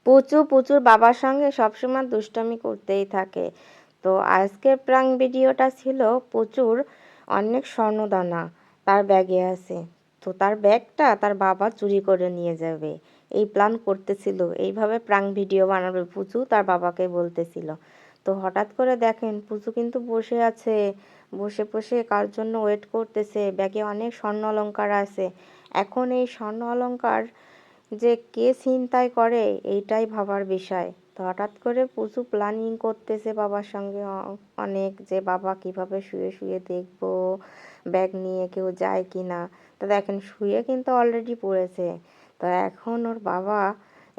পুচুর বাবার সঙ্গে সবসময় দুষ্টামি করতেই থাকে। তো আজকের প্রাঙ্ক ভিডিওটা ছিল পুচুর অনেক স্বর্ণদানা তার ব্যাগে আছে। তো তার ব্যাগটা তার বাবা চুরি করে নিয়ে যাবে, এই প্ল্যান করতেছিল। এইভাবে প্রাঙ্ক ভিডিও বানাবে পুচু তার বাবাকে বলতেছিল। তো হঠাৎ করে দেখেন পুচু কিন্তু বসে আছে, বসে বসে কার জন্য ওয়েট করতেছে। ব্যাগে অনেক স্বর্ণ অলংকার আছে। এখন এই স্বর্ণ অলংকার যে কে ছিনতাই করে এইটাই ভাবার বিষয়। তো হঠাৎ করে পুচু প্ল্যানিং করতেছে বাবার সঙ্গে অনেক, যে বাবা কিভাবে শুয়ে শুয়ে দেখবো ব্যাগ নিয়ে কেউ যায় কি না। তো দেখেন শুয়ে কিন্তু অলরেডি পড়েছে। তো এখন ওর বাবা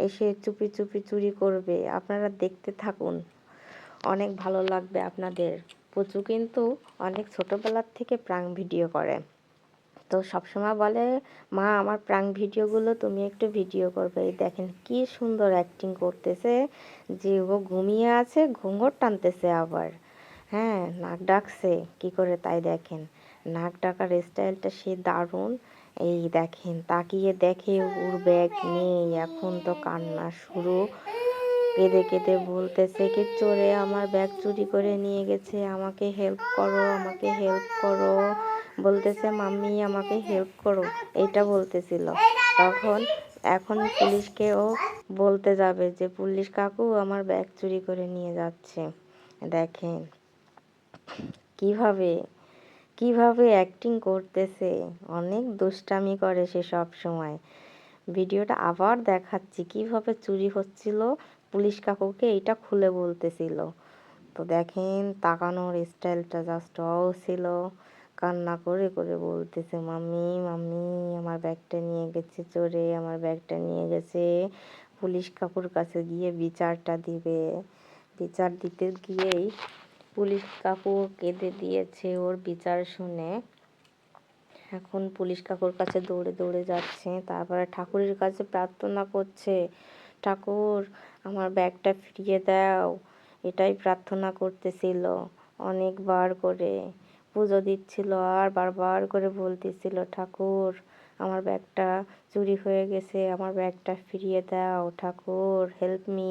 এসে চুপি চুপি চুরি করবে। আপনারা দেখতে থাকুন, অনেক ভালো লাগবে আপনাদের। পুচু কিন্তু অনেক ছোটোবেলার থেকে প্রাঙ্ক ভিডিও করে। তো সবসময় বলে, মা আমার প্রাঙ্ক ভিডিওগুলো তুমি একটু ভিডিও করবে। এই দেখেন কি সুন্দর অ্যাক্টিং করতেছে, যে ও ঘুমিয়ে আছে ঘুঙুর টানতেছে আবার। হ্যাঁ, নাক ডাকছে কি করে তাই দেখেন। নাক ডাকার স্টাইলটা সে দারুণ। এই দেখেন তাকিয়ে দেখে ওর ব্যাগ নেই। এখন তো কান্না শুরু, কেঁদে কেঁদে বলতেছে কি চোরে আমার ব্যাগ চুরি করে নিয়ে গেছে, আমাকে হেল্প করো, আমাকে হেল্প করো। বলতেছে মাম্মি আমাকে হেল্প করো, এইটা বলতেছিল। তখন এখন পুলিশকেও বলতে যাবে যে পুলিশ কাকু আমার ব্যাগ চুরি করে নিয়ে যাচ্ছে। দেখেন কিভাবে কিভাবে অ্যাক্টিং করতেছে, অনেক দুষ্টামি করে সে সব সময়। ভিডিওটা আবার দেখাচ্ছি কিভাবে চুরি হচ্ছিল, পুলিশ কাকুকে এইটা খুলে বলতেছিল। তো দেখেন তাকানোর স্টাইলটা জাস্ট অও ছিল। কান্না করে করে বলতেছে মাম্মি মাম্মি আমার ব্যাগটা নিয়ে গেছে চোরে, আমার ব্যাগটা নিয়ে গেছে। পুলিশ কাকুর কাছে গিয়ে বিচারটা দিবে। বিচার দিতে গিয়েই পুলিশ কাকু কেঁদে দিয়েছে ওর বিচার শুনে। এখন পুলিশ কাকুর কাছে দৌড়ে দৌড়ে যাচ্ছে, তারপরে ঠাকুরের কাছে প্রার্থনা করছে, ঠাকুর আমার ব্যাগটা ফিরিয়ে দাও। এটাই প্রার্থনা করতেছিল অনেকবার করে, পুজো দিচ্ছিল আর বারবার করে বলতেছিল ঠাকুর আমার ব্যাগটা চুরি হয়ে গেছে, আমার ব্যাগটা ফিরিয়ে দাও, ঠাকুর হেল্প মি।